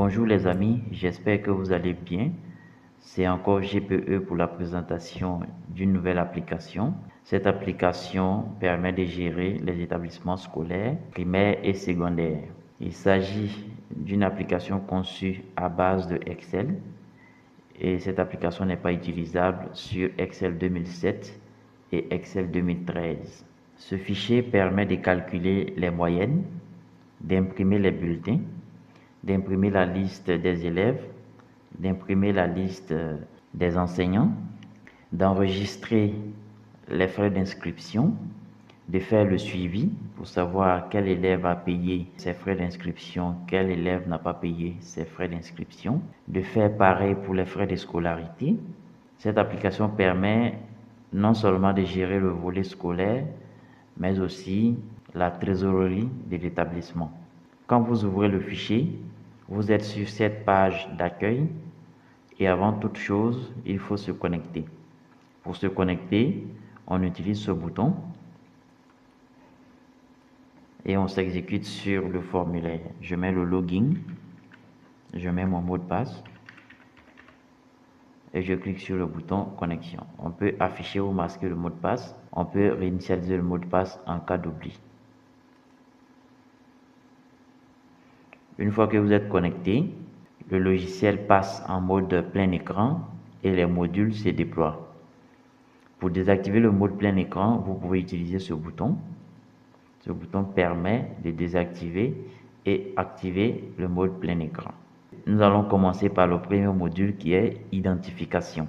Bonjour les amis, j'espère que vous allez bien. C'est encore GPE pour la présentation d'une nouvelle application. Cette application permet de gérer les établissements scolaires, primaires et secondaires. Il s'agit d'une application conçue à base de Excel et cette application n'est pas utilisable sur Excel 2007 et Excel 2013. Ce fichier permet de calculer les moyennes, d'imprimer les bulletins, d'imprimer la liste des élèves, d'imprimer la liste des enseignants, d'enregistrer les frais d'inscription, de faire le suivi pour savoir quel élève a payé ses frais d'inscription, quel élève n'a pas payé ses frais d'inscription, de faire pareil pour les frais de scolarité. Cette application permet non seulement de gérer le volet scolaire, mais aussi la trésorerie de l'établissement. Quand vous ouvrez le fichier, vous êtes sur cette page d'accueil et avant toute chose, il faut se connecter. Pour se connecter, on utilise ce bouton et on s'exécute sur le formulaire. Je mets le login, je mets mon mot de passe et je clique sur le bouton connexion. On peut afficher ou masquer le mot de passe. On peut réinitialiser le mot de passe en cas d'oubli. Une fois que vous êtes connecté, le logiciel passe en mode plein écran et les modules se déploient. Pour désactiver le mode plein écran, vous pouvez utiliser ce bouton. Ce bouton permet de désactiver et activer le mode plein écran. Nous allons commencer par le premier module qui est identification.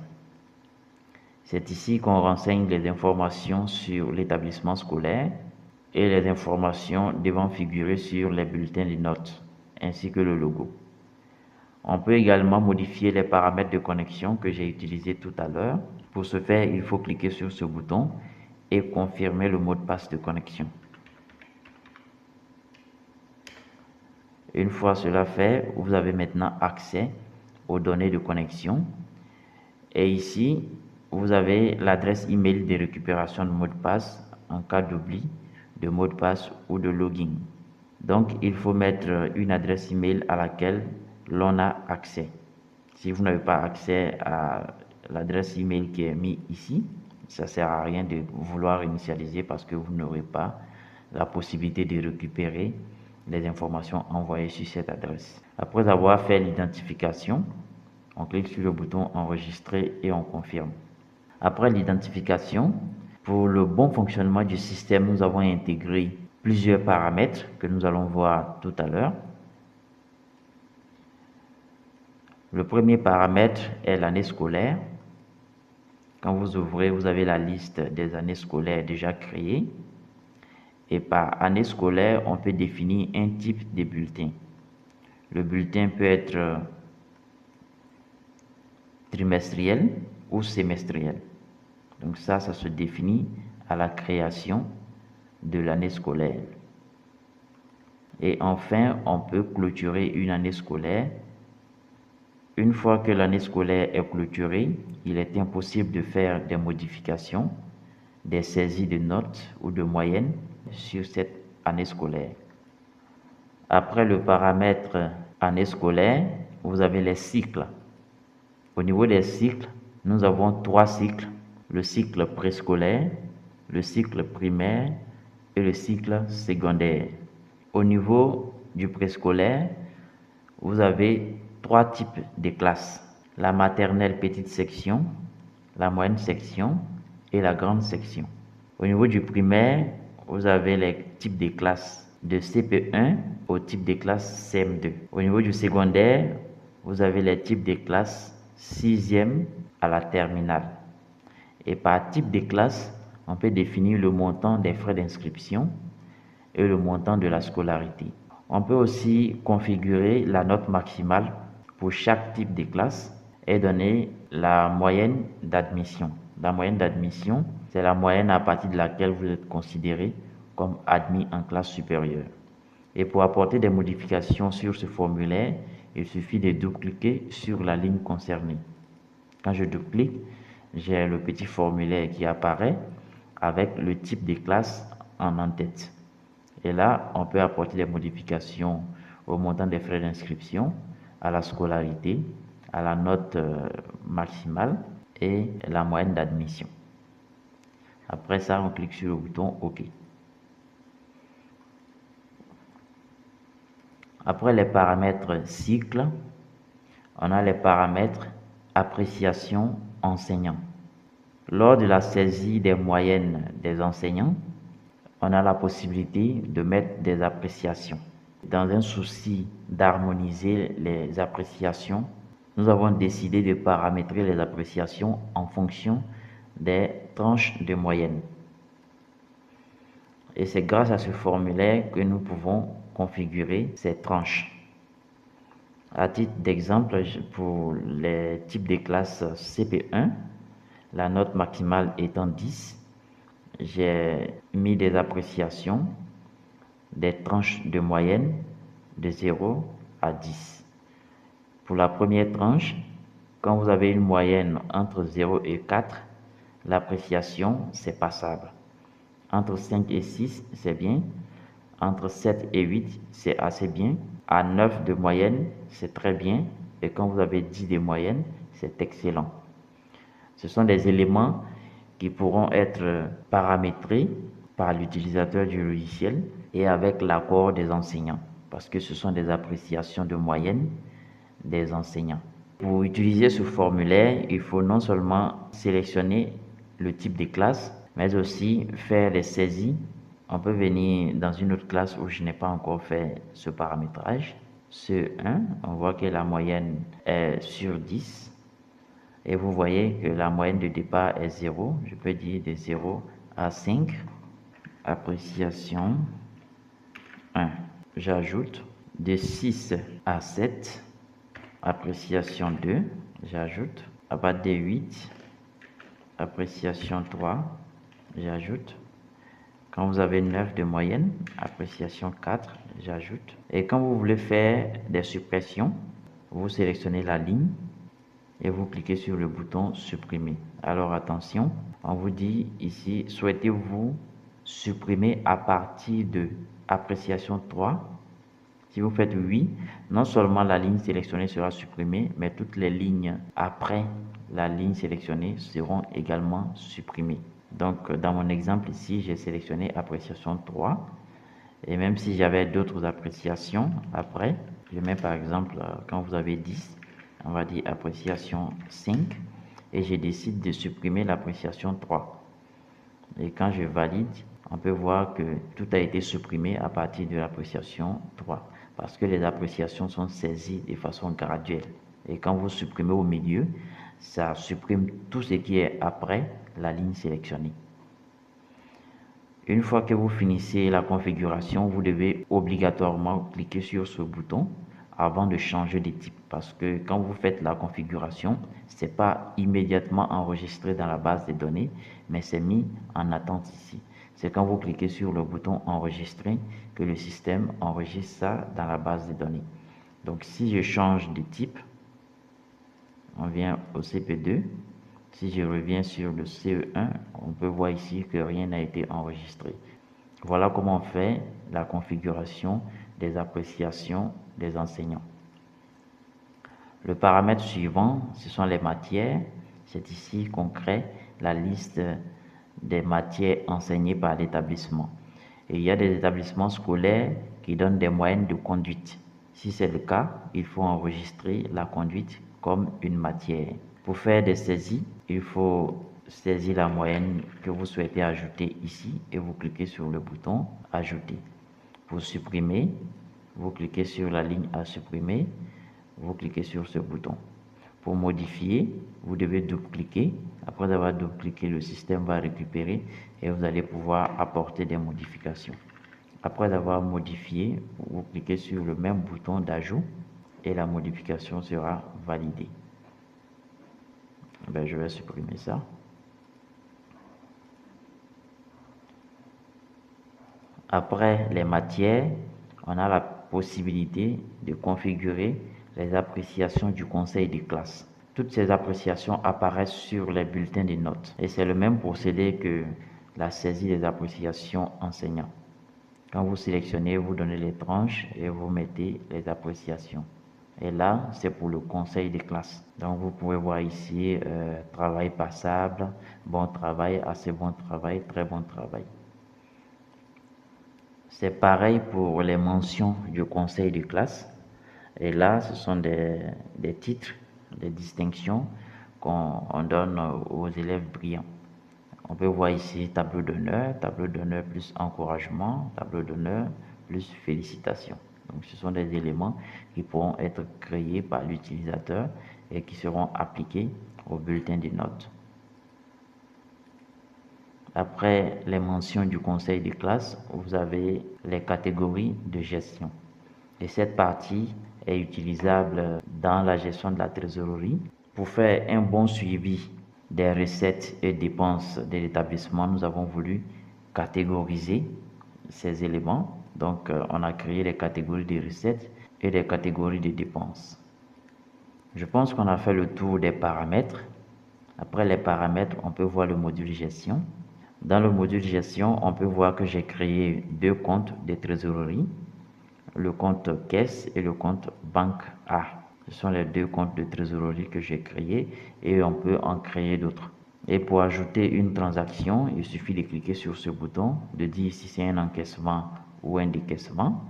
C'est ici qu'on renseigne les informations sur l'établissement scolaire et les informations devant figurer sur les bulletins de notes, ainsi que le logo. On peut également modifier les paramètres de connexion que j'ai utilisés tout à l'heure. Pour ce faire, il faut cliquer sur ce bouton et confirmer le mot de passe de connexion. Une fois cela fait, vous avez maintenant accès aux données de connexion. Et ici, vous avez l'adresse email de récupération de mot de passe en cas d'oubli de mot de passe ou de login. Donc, il faut mettre une adresse email à laquelle l'on a accès. Si vous n'avez pas accès à l'adresse email qui est mise ici, ça ne sert à rien de vouloir initialiser parce que vous n'aurez pas la possibilité de récupérer les informations envoyées sur cette adresse. Après avoir fait l'identification, on clique sur le bouton enregistrer et on confirme. Après l'identification, pour le bon fonctionnement du système, nous avons intégré plusieurs paramètres que nous allons voir tout à l'heure. Le premier paramètre est l'année scolaire. Quand vous ouvrez, vous avez la liste des années scolaires déjà créées. Et par année scolaire, on peut définir un type de bulletin. Le bulletin peut être trimestriel ou semestriel. Donc ça se définit à la création de l'année scolaire. Et enfin, on peut clôturer une année scolaire. Une fois que l'année scolaire est clôturée, il est impossible de faire des modifications, des saisies de notes ou de moyennes sur cette année scolaire. Après le paramètre année scolaire, vous avez les cycles. Au niveau des cycles, nous avons 3 cycles. Le cycle préscolaire, le cycle primaire et le cycle secondaire. Au niveau du préscolaire, vous avez 3 types de classes. La maternelle petite section, la moyenne section et la grande section. Au niveau du primaire, vous avez les types de classes de CP1 au type de classe CM2. Au niveau du secondaire, vous avez les types de classes 6e à la terminale. Et par type de classe, on peut définir le montant des frais d'inscription et le montant de la scolarité. On peut aussi configurer la note maximale pour chaque type de classe et donner la moyenne d'admission. La moyenne d'admission, c'est la moyenne à partir de laquelle vous êtes considéré comme admis en classe supérieure. Et pour apporter des modifications sur ce formulaire, il suffit de double-cliquer sur la ligne concernée. Quand je double-clique, j'ai le petit formulaire qui apparaît avec le type de classe en en-tête. Et là, on peut apporter des modifications au montant des frais d'inscription, à la scolarité, à la note maximale et la moyenne d'admission. Après ça, on clique sur le bouton OK. Après les paramètres cycle, on a les paramètres appréciation enseignant. Lors de la saisie des moyennes des enseignants, on a la possibilité de mettre des appréciations. Dans un souci d'harmoniser les appréciations, nous avons décidé de paramétrer les appréciations en fonction des tranches de moyenne. Et c'est grâce à ce formulaire que nous pouvons configurer ces tranches. À titre d'exemple, pour les types de classes CP1, la note maximale étant 10, j'ai mis des appréciations, des tranches de moyenne de 0 à 10. Pour la première tranche, quand vous avez une moyenne entre 0 et 4, l'appréciation, c'est passable. Entre 5 et 6, c'est bien. Entre 7 et 8, c'est assez bien. À 9 de moyenne, c'est très bien. Et quand vous avez 10 de moyenne, c'est excellent. Ce sont des éléments qui pourront être paramétrés par l'utilisateur du logiciel et avec l'accord des enseignants, parce que ce sont des appréciations de moyenne des enseignants. Pour utiliser ce formulaire, il faut non seulement sélectionner le type de classe, mais aussi faire les saisies. On peut venir dans une autre classe où je n'ai pas encore fait ce paramétrage. CE1, on voit que la moyenne est sur 10. Et vous voyez que la moyenne de départ est 0. Je peux dire de 0 à 5. Appréciation 1. J'ajoute de 6 à 7. Appréciation 2. J'ajoute. À partir de 8. Appréciation 3. J'ajoute. Quand vous avez 9 de moyenne, appréciation 4, j'ajoute. Et quand vous voulez faire des suppressions, vous sélectionnez la ligne et vous cliquez sur le bouton supprimer. Alors attention, on vous dit ici, souhaitez-vous supprimer à partir de appréciation 3? Si vous faites oui, non seulement la ligne sélectionnée sera supprimée, mais toutes les lignes après la ligne sélectionnée seront également supprimées. Donc, dans mon exemple ici, j'ai sélectionné appréciation 3. Et même si j'avais d'autres appréciations après, je mets par exemple, quand vous avez 10, on va dire appréciation 5. Et je décide de supprimer l'appréciation 3. Et quand je valide, on peut voir que tout a été supprimé à partir de l'appréciation 3. Parce que les appréciations sont saisies de façon graduelle. Et quand vous supprimez au milieu, ça supprime tout ce qui est après la ligne sélectionnée. Une fois que vous finissez la configuration, vous devez obligatoirement cliquer sur ce bouton avant de changer de type, parce que quand vous faites la configuration, ce n'est pas immédiatement enregistré dans la base de données, mais c'est mis en attente ici. C'est quand vous cliquez sur le bouton enregistrer que le système enregistre ça dans la base de données. Donc si je change de type, on vient au CP2. Si je reviens sur le CE1, on peut voir ici que rien n'a été enregistré. Voilà comment on fait la configuration des appréciations des enseignants. Le paramètre suivant, ce sont les matières. C'est ici qu'on crée la liste des matières enseignées par l'établissement. Et il y a des établissements scolaires qui donnent des moyennes de conduite. Si c'est le cas, il faut enregistrer la conduite comme une matière. Pour faire des saisies, il faut saisir la moyenne que vous souhaitez ajouter ici et vous cliquez sur le bouton ajouter. Pour supprimer, vous cliquez sur la ligne à supprimer, vous cliquez sur ce bouton. Pour modifier, vous devez double-cliquer. Après avoir double-cliqué, le système va récupérer et vous allez pouvoir apporter des modifications. Après avoir modifié, vous cliquez sur le même bouton d'ajout et la modification sera validée. Je vais supprimer ça. Après les matières, on a la possibilité de configurer les appréciations du conseil de classe. Toutes ces appréciations apparaissent sur les bulletins de notes. Et c'est le même procédé que la saisie des appréciations enseignants. Quand vous sélectionnez, vous donnez les tranches et vous mettez les appréciations. Et là, c'est pour le conseil de classe. Donc, vous pouvez voir ici, travail passable, bon travail, assez bon travail, très bon travail. C'est pareil pour les mentions du conseil de classe. Et là, ce sont des titres, des distinctions qu'on donne aux élèves brillants. On peut voir ici tableau d'honneur plus encouragement, tableau d'honneur plus félicitations. Donc, ce sont des éléments qui pourront être créés par l'utilisateur et qui seront appliqués au bulletin de notes. Après les mentions du conseil de classe, vous avez les catégories de gestion. Et cette partie est utilisable dans la gestion de la trésorerie. Pour faire un bon suivi des recettes et dépenses de l'établissement, nous avons voulu catégoriser ces éléments. Donc, on a créé les catégories de recettes et les catégories de dépenses. Je pense qu'on a fait le tour des paramètres. Après les paramètres, on peut voir le module gestion. Dans le module gestion, on peut voir que j'ai créé deux comptes de trésorerie, le compte caisse et le compte banque A. Ce sont les deux comptes de trésorerie que j'ai créés et on peut en créer d'autres. Et pour ajouter une transaction, il suffit de cliquer sur ce bouton, de dire si c'est un encaissement ou un décaissement.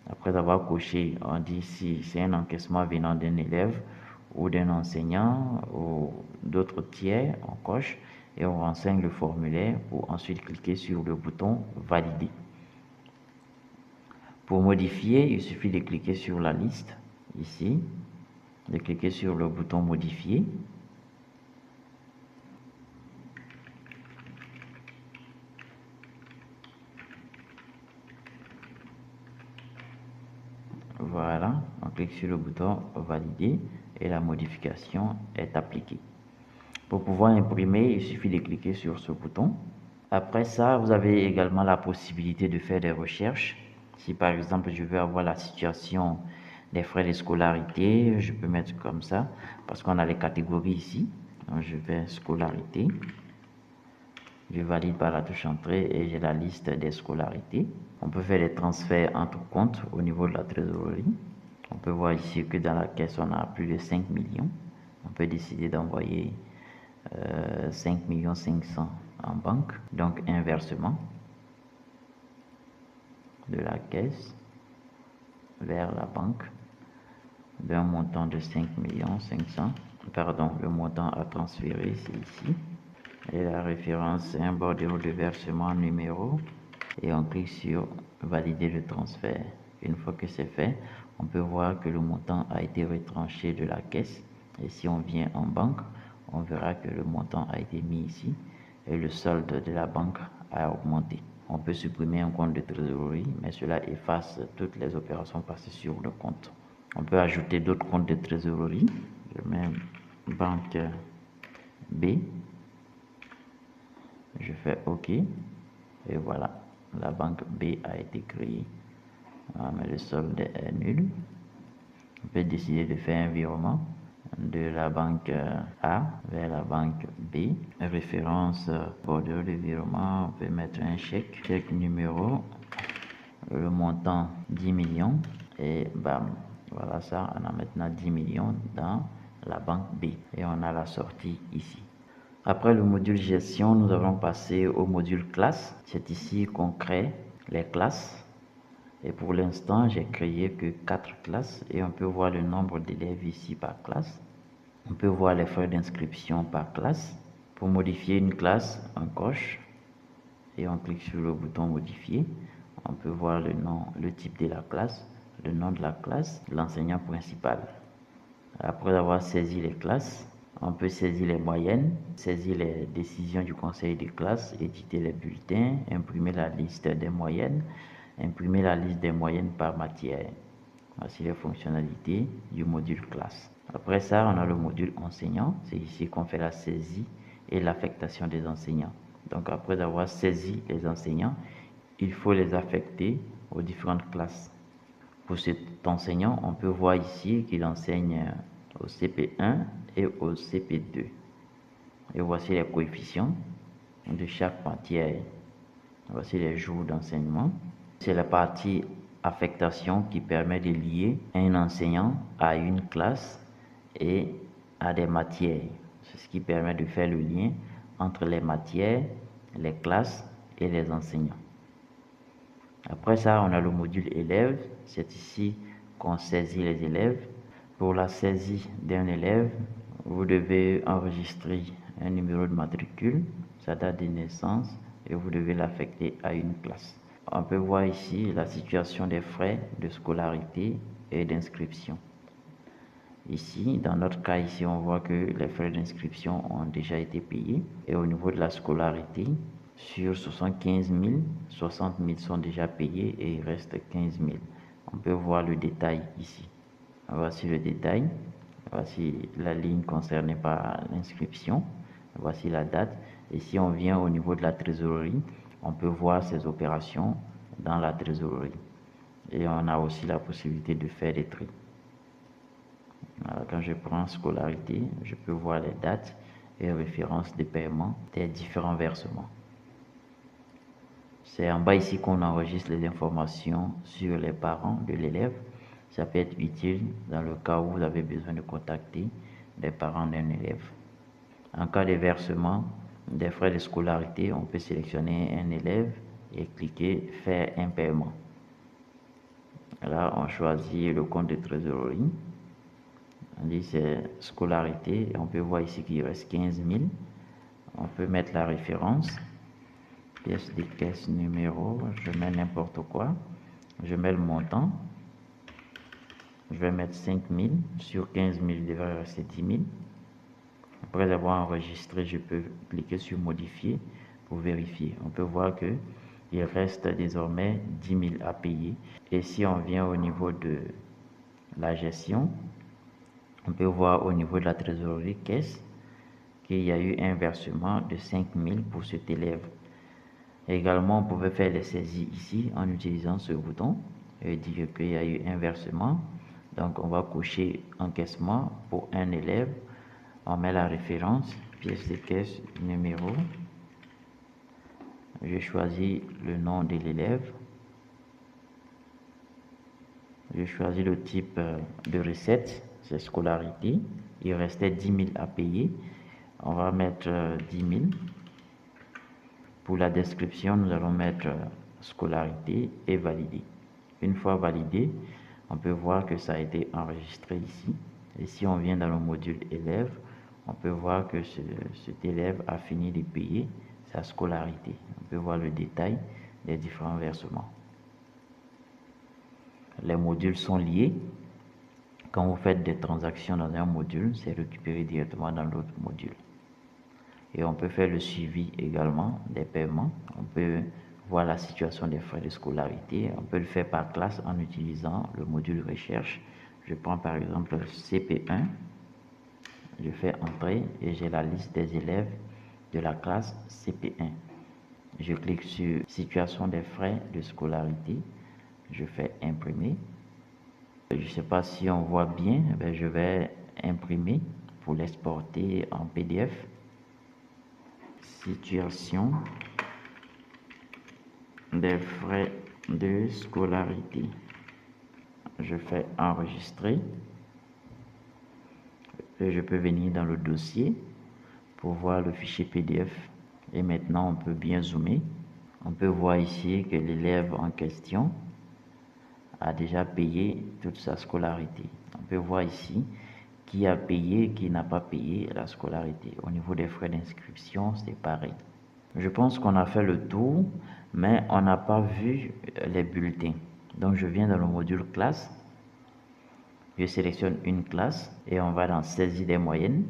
Après avoir coché, on dit si c'est un encaissement venant d'un élève ou d'un enseignant ou d'autres tiers, on coche et on renseigne le formulaire pour ensuite cliquer sur le bouton valider. Pour modifier, il suffit de cliquer sur la liste ici, de cliquer sur le bouton modifier. Voilà, on clique sur le bouton valider et la modification est appliquée. Pour pouvoir imprimer, il suffit de cliquer sur ce bouton. Après ça, vous avez également la possibilité de faire des recherches. Si par exemple, je veux avoir la situation des frais de scolarité, je peux mettre comme ça, parce qu'on a les catégories ici. Donc, je vais scolarité. Je valide par la touche entrée et j'ai la liste des scolarités. On peut faire des transferts entre comptes au niveau de la trésorerie. On peut voir ici que dans la caisse, on a plus de 5 millions. On peut décider d'envoyer 5 500 000 en banque, donc un versement de la caisse vers la banque d'un montant de 5 500 000. Pardon, le montant à transférer, c'est ici. Et la référence, c'est un bordereau de versement numéro. Et on clique sur valider le transfert. Une fois que c'est fait, on peut voir que le montant a été retranché de la caisse. Et si on vient en banque, on verra que le montant a été mis ici et le solde de la banque a augmenté. On peut supprimer un compte de trésorerie, mais cela efface toutes les opérations passées sur le compte. On peut ajouter d'autres comptes de trésorerie. Je mets banque B. Je fais OK. Et voilà, la banque B a été créée. Mais le solde est nul. On peut décider de faire un virement de la banque A vers la banque B. Référence bordereau de virement, on peut mettre un chèque numéro, le montant 10 millions et bam, voilà ça, on a maintenant 10 millions dans la banque B et on a la sortie ici. Après le module gestion, nous allons passer au module classe. C'est ici qu'on crée les classes. Et pour l'instant, j'ai créé que 4 classes et on peut voir le nombre d'élèves ici par classe. On peut voir les frais d'inscription par classe. Pour modifier une classe, on coche et on clique sur le bouton modifier. On peut voir le nom, le type de la classe, le nom de la classe, l'enseignant principal. Après avoir saisi les classes, on peut saisir les moyennes, saisir les décisions du conseil de classe, éditer les bulletins, imprimer la liste des moyennes, imprimer la liste des moyennes par matière. Voici les fonctionnalités du module classe. Après ça, on a le module enseignant. C'est ici qu'on fait la saisie et l'affectation des enseignants. Donc après avoir saisi les enseignants, il faut les affecter aux différentes classes. Pour cet enseignant, on peut voir ici qu'il enseigne au CP1 et au CP2. Et voici les coefficients de chaque matière. Voici les jours d'enseignement. C'est la partie affectation qui permet de lier un enseignant à une classe et à des matières. C'est ce qui permet de faire le lien entre les matières, les classes et les enseignants. Après ça, on a le module élève. C'est ici qu'on saisit les élèves. Pour la saisie d'un élève, vous devez enregistrer un numéro de matricule, sa date de naissance, et vous devez l'affecter à une classe. On peut voir ici la situation des frais de scolarité et d'inscription. Ici, dans notre cas, ici, on voit que les frais d'inscription ont déjà été payés. Et au niveau de la scolarité, sur 75 000, 60 000 sont déjà payés et il reste 15 000. On peut voir le détail ici. Voici le détail. Voici la ligne concernée par l'inscription. Voici la date. Et si on vient au niveau de la trésorerie, on peut voir ces opérations dans la trésorerie. Et on a aussi la possibilité de faire des tri. Alors, quand je prends scolarité, je peux voir les dates et références de paiement des différents versements. C'est en bas ici qu'on enregistre les informations sur les parents de l'élève. Ça peut être utile dans le cas où vous avez besoin de contacter les parents d'un élève. En cas de versement des frais de scolarité, on peut sélectionner un élève et cliquer faire un paiement. Là, on choisit le compte de trésorerie. On dit c'est scolarité et on peut voir ici qu'il reste 15 000. On peut mettre la référence, pièce de caisse numéro, je mets n'importe quoi, je mets le montant, je vais mettre 5 000, sur 15 000 il devrait rester 10 000. Après avoir enregistré, je peux cliquer sur modifier pour vérifier. On peut voir que il reste désormais 10 000 à payer. Et si on vient au niveau de la gestion, on peut voir au niveau de la trésorerie caisse qu'il y a eu un versement de 5 000 pour cet élève. Également, on pouvait faire les saisies ici en utilisant ce bouton et dire qu'il y a eu un versement. Donc, on va cocher encaissement pour un élève. On met la référence, pièce de caisse, numéro. Je choisis le nom de l'élève. Je choisis le type de recette, c'est scolarité. Il restait 10 000 à payer. On va mettre 10 000. Pour la description, nous allons mettre scolarité et valider. Une fois validé, on peut voir que ça a été enregistré ici. Et si on vient dans le module élève, on peut voir que cet élève a fini de payer sa scolarité. On peut voir le détail des différents versements. Les modules sont liés. Quand vous faites des transactions dans un module, c'est récupéré directement dans l'autre module. Et on peut faire le suivi également des paiements. On peut voir la situation des frais de scolarité. On peut le faire par classe en utilisant le module recherche. Je prends par exemple CP1. Je fais entrer et j'ai la liste des élèves de la classe CP1. Je clique sur situation des frais de scolarité. Je fais imprimer. Je ne sais pas si on voit bien, je vais imprimer pour l'exporter en PDF. Situation des frais de scolarité. Je fais enregistrer. Et je peux venir dans le dossier pour voir le fichier PDF. Et maintenant, on peut bien zoomer. On peut voir ici que l'élève en question a déjà payé toute sa scolarité. On peut voir ici qui a payé, qui n'a pas payé la scolarité. Au niveau des frais d'inscription, c'est pareil. Je pense qu'on a fait le tour, mais on n'a pas vu les bulletins. Donc, je viens dans le module classe. Je sélectionne une classe et on va dans saisie des moyennes.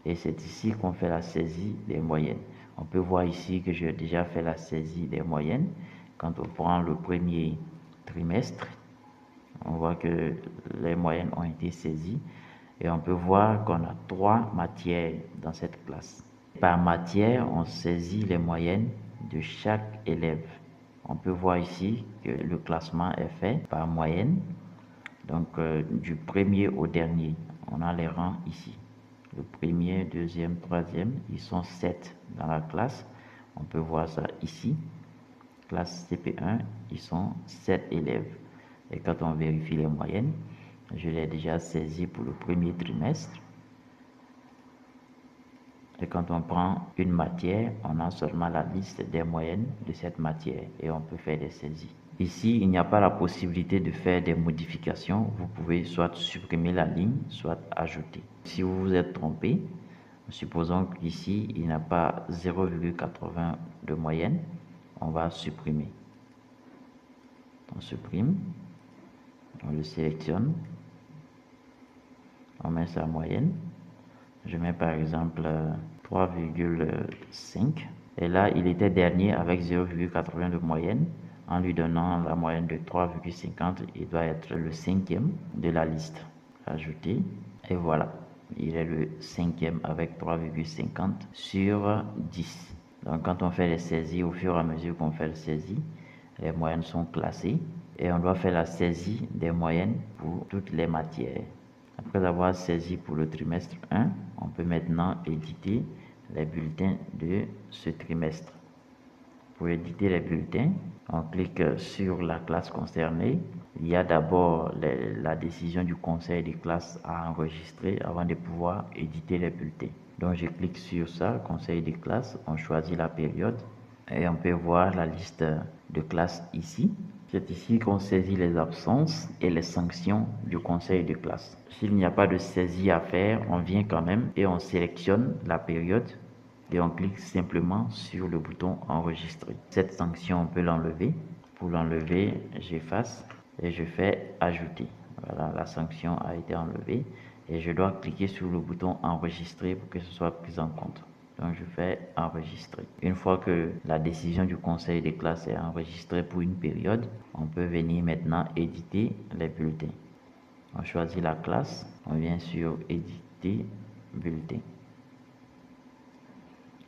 Et c'est ici qu'on fait la saisie des moyennes. On peut voir ici que j'ai déjà fait la saisie des moyennes. Quand on prend le premier trimestre, on voit que les moyennes ont été saisies. Et on peut voir qu'on a 3 matières dans cette classe. Par matière, on saisit les moyennes de chaque élève. On peut voir ici que le classement est fait par moyenne. Donc, du premier au dernier, on a les rangs ici. Le premier, deuxième, troisième, ils sont 7 dans la classe. On peut voir ça ici. classe CP1, ils sont 7 élèves. Et quand on vérifie les moyennes, je l'ai déjà saisi pour le premier trimestre. Et quand on prend une matière, on a seulement la liste des moyennes de cette matière et on peut faire des saisies. Ici, il n'y a pas la possibilité de faire des modifications. Vous pouvez soit supprimer la ligne, soit ajouter. Si vous vous êtes trompé, supposons qu'ici, il n'y a pas 0,80 de moyenne, on va supprimer. On supprime, on le sélectionne, on met sa moyenne. Je mets par exemple 3,5 et là il était dernier avec 0,80 de moyenne. En lui donnant la moyenne de 3,50, il doit être le cinquième de la liste. Ajouter et voilà, il est le cinquième avec 3,50 sur 10. Donc quand on fait les saisies, au fur et à mesure qu'on fait les saisies, les moyennes sont classées et on doit faire la saisie des moyennes pour toutes les matières. Après avoir saisi pour le trimestre 1, on peut maintenant éditer les bulletins de ce trimestre. Pour éditer les bulletins, on clique sur la classe concernée. Il y a d'abord la décision du conseil de classe à enregistrer avant de pouvoir éditer les bulletins. Donc je clique sur ça, conseil de classe, on choisit la période et on peut voir la liste de classes ici. C'est ici qu'on saisit les absences et les sanctions du conseil de classe. S'il n'y a pas de saisie à faire, on vient quand même et on sélectionne la période et on clique simplement sur le bouton enregistrer. Cette sanction, on peut l'enlever. Pour l'enlever, j'efface et je fais ajouter. Voilà, la sanction a été enlevée et je dois cliquer sur le bouton enregistrer pour que ce soit pris en compte. Donc je fais enregistrer. Une fois que la décision du conseil de classe est enregistrée pour une période, on peut venir maintenant éditer les bulletins. On choisit la classe, on vient sur éditer bulletin.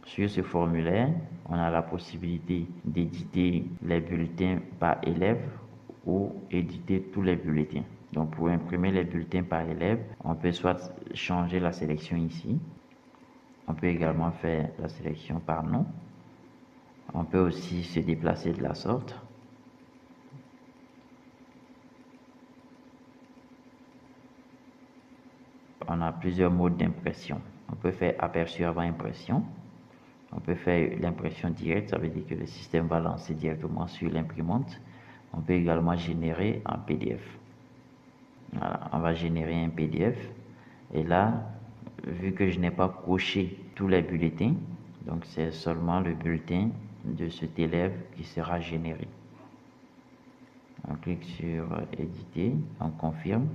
Sur ce formulaire, on a la possibilité d'éditer les bulletins par élève ou éditer tous les bulletins. Donc pour imprimer les bulletins par élève, on peut soit changer la sélection ici. On peut également faire la sélection par nom. On peut aussi se déplacer de la sorte. On a plusieurs modes d'impression. On peut faire aperçu avant impression. On peut faire l'impression directe, ça veut dire que le système va lancer directement sur l'imprimante. On peut également générer un PDF. Voilà, on va générer un PDF. Et là, vu que je n'ai pas coché tous les bulletins, donc c'est seulement le bulletin de cet élève qui sera généré. On clique sur éditer, on confirme.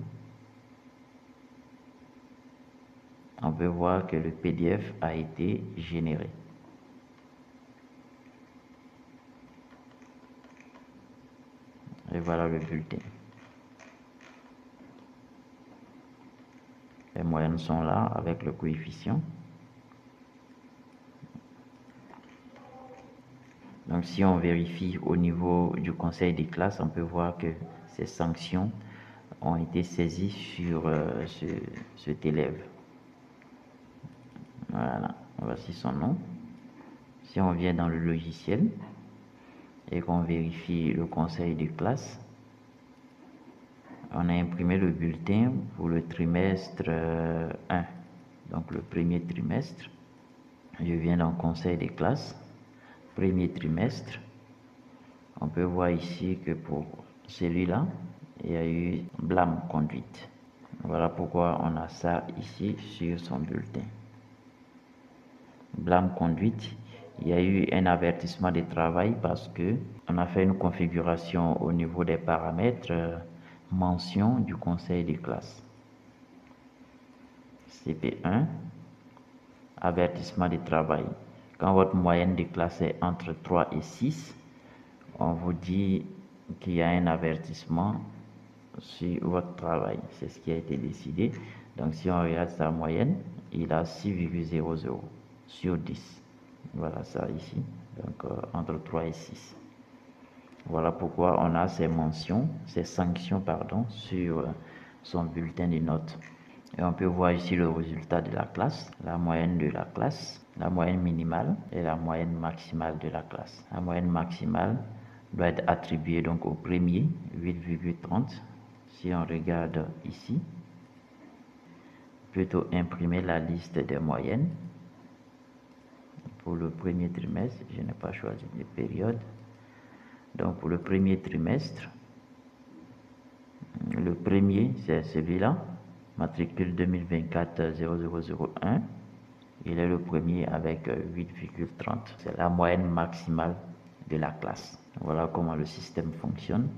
On peut voir que le PDF a été généré. Et voilà le bulletin. Les moyennes sont là avec le coefficient. Donc si on vérifie au niveau du conseil des classes, on peut voir que ces sanctions ont été saisies sur cet élève. Voilà, voici son nom. Si on vient dans le logiciel et qu'on vérifie le conseil de classe, on a imprimé le bulletin pour le trimestre 1, donc le premier trimestre. Je viens dans le conseil des classes, premier trimestre. On peut voir ici que pour celui-là, il y a eu blâme conduite. Voilà pourquoi on a ça ici sur son bulletin. Blâme conduite, il y a eu un avertissement de travail parce que on a fait une configuration au niveau des paramètres, mention du conseil de classe. CP1, avertissement de travail. Quand votre moyenne de classe est entre 3 et 6, on vous dit qu'il y a un avertissement sur votre travail. C'est ce qui a été décidé. Donc si on regarde sa moyenne, il a 6,00 sur 10. Voilà ça ici. Donc entre 3 et 6. Voilà pourquoi on a ces mentions, ces sanctions, pardon, sur son bulletin de notes. Et on peut voir ici le résultat de la classe, la moyenne de la classe, la moyenne minimale et la moyenne maximale de la classe. La moyenne maximale doit être attribué donc au premier, 8,30. Si on regarde ici, plutôt imprimer la liste des moyennes. Pour le premier trimestre, je n'ai pas choisi de période. Donc pour le premier trimestre, le premier c'est celui-là, matricule 2024-0001. Il est le premier avec 8,30. C'est la moyenne maximale de la classe. Voilà comment le système fonctionne.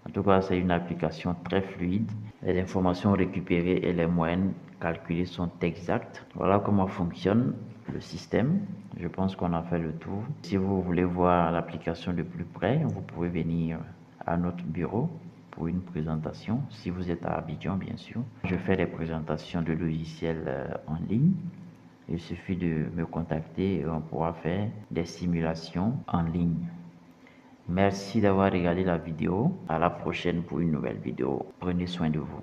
En tout cas, c'est une application très fluide. Les informations récupérées et les moyennes calculées sont exactes. Voilà comment fonctionne le système. Je pense qu'on a fait le tour. Si vous voulez voir l'application de plus près, vous pouvez venir à notre bureau pour une présentation, si vous êtes à Abidjan, bien sûr. Je fais des présentations de logiciels en ligne. Il suffit de me contacter et on pourra faire des simulations en ligne. Merci d'avoir regardé la vidéo. À la prochaine pour une nouvelle vidéo. Prenez soin de vous.